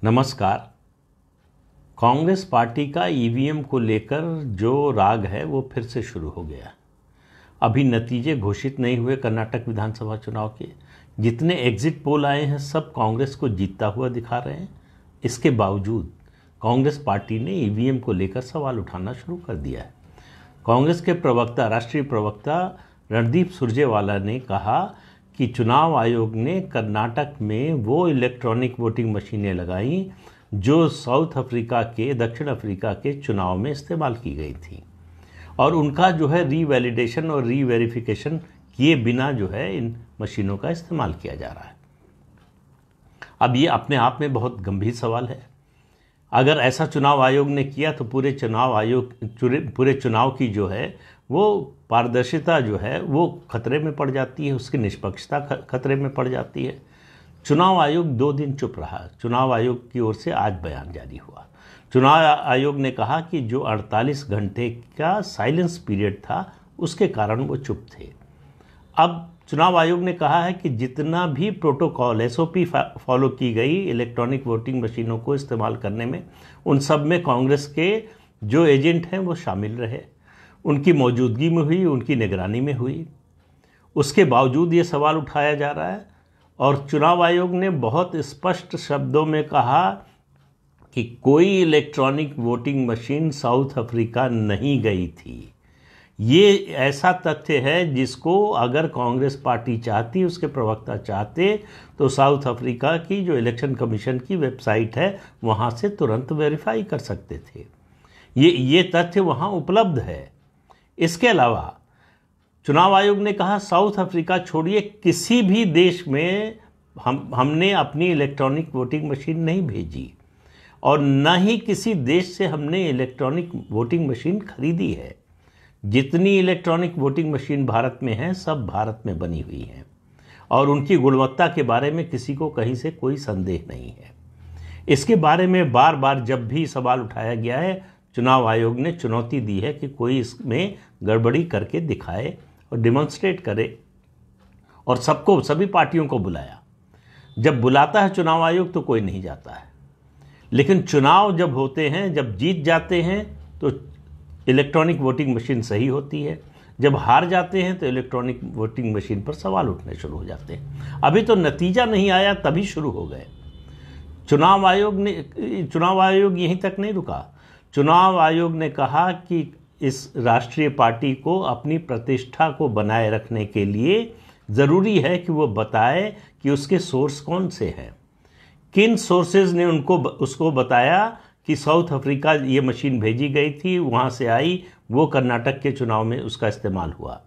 नमस्कार। कांग्रेस पार्टी का ईवीएम को लेकर जो राग है वो फिर से शुरू हो गया। अभी नतीजे घोषित नहीं हुए कर्नाटक विधानसभा चुनाव के। जितने एग्जिट पोल आए हैं सब कांग्रेस को जीतता हुआ दिखा रहे हैं। इसके बावजूद कांग्रेस पार्टी ने ईवीएम को लेकर सवाल उठाना शुरू कर दिया है। कांग्रेस के प्रवक्ता, राष्ट्रीय प्रवक्ता रणदीप सुरजेवाला ने कहा कि चुनाव आयोग ने कर्नाटक में वो इलेक्ट्रॉनिक वोटिंग मशीनें लगाई जो साउथ अफ्रीका के, दक्षिण अफ्रीका के चुनाव में इस्तेमाल की गई थी, और उनका जो है रीवैलिडेशन और रीवेरिफिकेशन किए बिना जो है इन मशीनों का इस्तेमाल किया जा रहा है। अब ये अपने आप में बहुत गंभीर सवाल है। अगर ऐसा चुनाव आयोग ने किया तो पूरे चुनाव की जो है वो पारदर्शिता जो है वो खतरे में पड़ जाती है, उसकी निष्पक्षता खतरे में पड़ जाती है। चुनाव आयोग 2 दिन चुप रहा। चुनाव आयोग की ओर से आज बयान जारी हुआ। चुनाव आयोग ने कहा कि जो 48 घंटे का साइलेंस पीरियड था उसके कारण वो चुप थे। अब चुनाव आयोग ने कहा है कि जितना भी प्रोटोकॉल एसओपी फॉलो की गई इलेक्ट्रॉनिक वोटिंग मशीनों को इस्तेमाल करने में, उन सब में कांग्रेस के जो एजेंट हैं वो शामिल रहे, उनकी मौजूदगी में हुई, उनकी निगरानी में हुई। उसके बावजूद ये सवाल उठाया जा रहा है और चुनाव आयोग ने बहुत स्पष्ट शब्दों में कहा कि कोई electronic voting machine south Africa नहीं गई थी। ये ऐसा तथ्य है जिसको अगर कांग्रेस पार्टी चाहती, उसके प्रवक्ता चाहते, तो साउथ अफ्रीका की जो इलेक्शन कमीशन की वेबसाइट है वहाँ से तुरंत वेरीफाई कर सकते थे। ये तथ्य वहाँ उपलब्ध है। इसके अलावा चुनाव आयोग ने कहा साउथ अफ्रीका छोड़िए, किसी भी देश में हमने अपनी इलेक्ट्रॉनिक वोटिंग मशीन नहीं भेजी और न ही किसी देश से हमने इलेक्ट्रॉनिक वोटिंग मशीन खरीदी है। जितनी इलेक्ट्रॉनिक वोटिंग मशीन भारत में है सब भारत में बनी हुई हैं और उनकी गुणवत्ता के बारे में किसी को कहीं से कोई संदेह नहीं है। इसके बारे में बार बार जब भी सवाल उठाया गया है, चुनाव आयोग ने चुनौती दी है कि कोई इसमें गड़बड़ी करके दिखाए और डिमॉन्स्ट्रेट करे, और सभी पार्टियों को बुलाया। जब बुलाता है चुनाव आयोग तो कोई नहीं जाता है, लेकिन चुनाव जब होते हैं, जब जीत जाते हैं तो इलेक्ट्रॉनिक वोटिंग मशीन सही होती है, जब हार जाते हैं तो इलेक्ट्रॉनिक वोटिंग मशीन पर सवाल उठने शुरू हो जाते हैं। अभी तो नतीजा नहीं आया तभी शुरू हो गए। चुनाव आयोग यहीं तक नहीं रुका। चुनाव आयोग ने कहा कि इस राष्ट्रीय पार्टी को अपनी प्रतिष्ठा को बनाए रखने के लिए ज़रूरी है कि वो बताए कि उसके सोर्स कौन से हैं। किन सोर्सेज ने उसको बताया कि साउथ अफ्रीका ये मशीन भेजी गई थी, वहाँ से आई, वो कर्नाटक के चुनाव में उसका इस्तेमाल हुआ,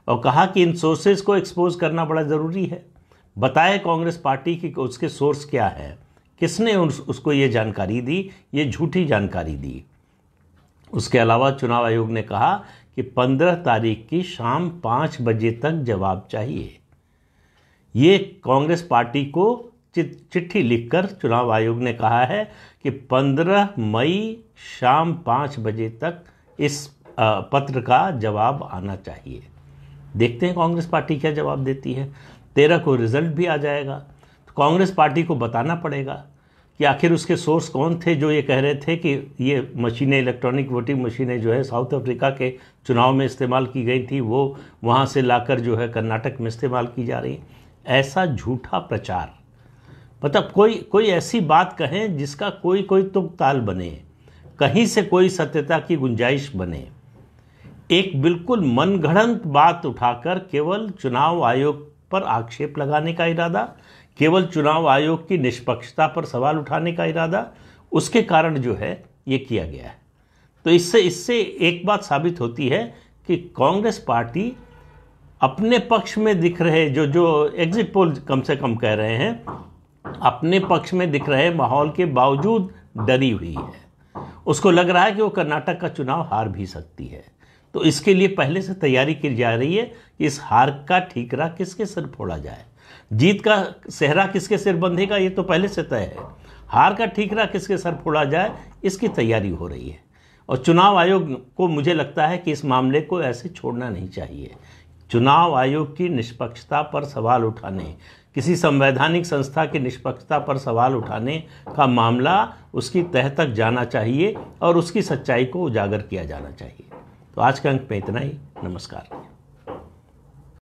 और कहा कि इन सोर्सेज को एक्सपोज करना बड़ा ज़रूरी है। बताए कांग्रेस पार्टी कि उसके सोर्स क्या है, किसने उसको ये जानकारी दी, ये झूठी जानकारी दी। उसके अलावा चुनाव आयोग ने कहा कि 15 तारीख की शाम 5 बजे तक जवाब चाहिए। ये कांग्रेस पार्टी को चिट्ठी लिखकर चुनाव आयोग ने कहा है कि 15 मई शाम 5 बजे तक इस पत्र का जवाब आना चाहिए। देखते हैं कांग्रेस पार्टी क्या जवाब देती है। 13 को रिजल्ट भी आ जाएगा, तो कांग्रेस पार्टी को बताना पड़ेगा कि आखिर उसके सोर्स कौन थे जो ये कह रहे थे कि ये मशीनें, इलेक्ट्रॉनिक वोटिंग मशीनें जो है साउथ अफ्रीका के चुनाव में इस्तेमाल की गई थी, वो वहाँ से लाकर जो है कर्नाटक में इस्तेमाल की जा रही। ऐसा झूठा प्रचार, मतलब कोई ऐसी बात कहें जिसका कोई तो ताल बने, कहीं से कोई सत्यता की गुंजाइश बने। एक बिल्कुल मनगढ़ंत बात उठाकर केवल चुनाव आयोग पर आक्षेप लगाने का इरादा, केवल चुनाव आयोग की निष्पक्षता पर सवाल उठाने का इरादा, उसके कारण जो है ये किया गया है। तो इससे एक बात साबित होती है कि कांग्रेस पार्टी अपने पक्ष में दिख रहे जो एग्जिट पोल कम से कम कह रहे हैं, अपने पक्ष में दिख रहे माहौल के बावजूद डरी हुई है। उसको लग रहा है कि वो कर्नाटक का चुनाव हार भी सकती है। तो इसके लिए पहले से तैयारी की जा रही है कि इस हार का ठीकरा किसके सिर फोड़ा जाए। जीत का सेहरा किसके सिर बंधेगा ये तो पहले से तय है। हार का ठीकरा किसके सर फोड़ा जाए इसकी तैयारी हो रही है। और चुनाव आयोग को मुझे लगता है कि इस मामले को ऐसे छोड़ना नहीं चाहिए। चुनाव आयोग की निष्पक्षता पर सवाल उठाने, किसी संवैधानिक संस्था की निष्पक्षता पर सवाल उठाने का मामला उसकी तह तक जाना चाहिए और उसकी सच्चाई को उजागर किया जाना चाहिए। तो आज के अंक में इतना ही। नमस्कार।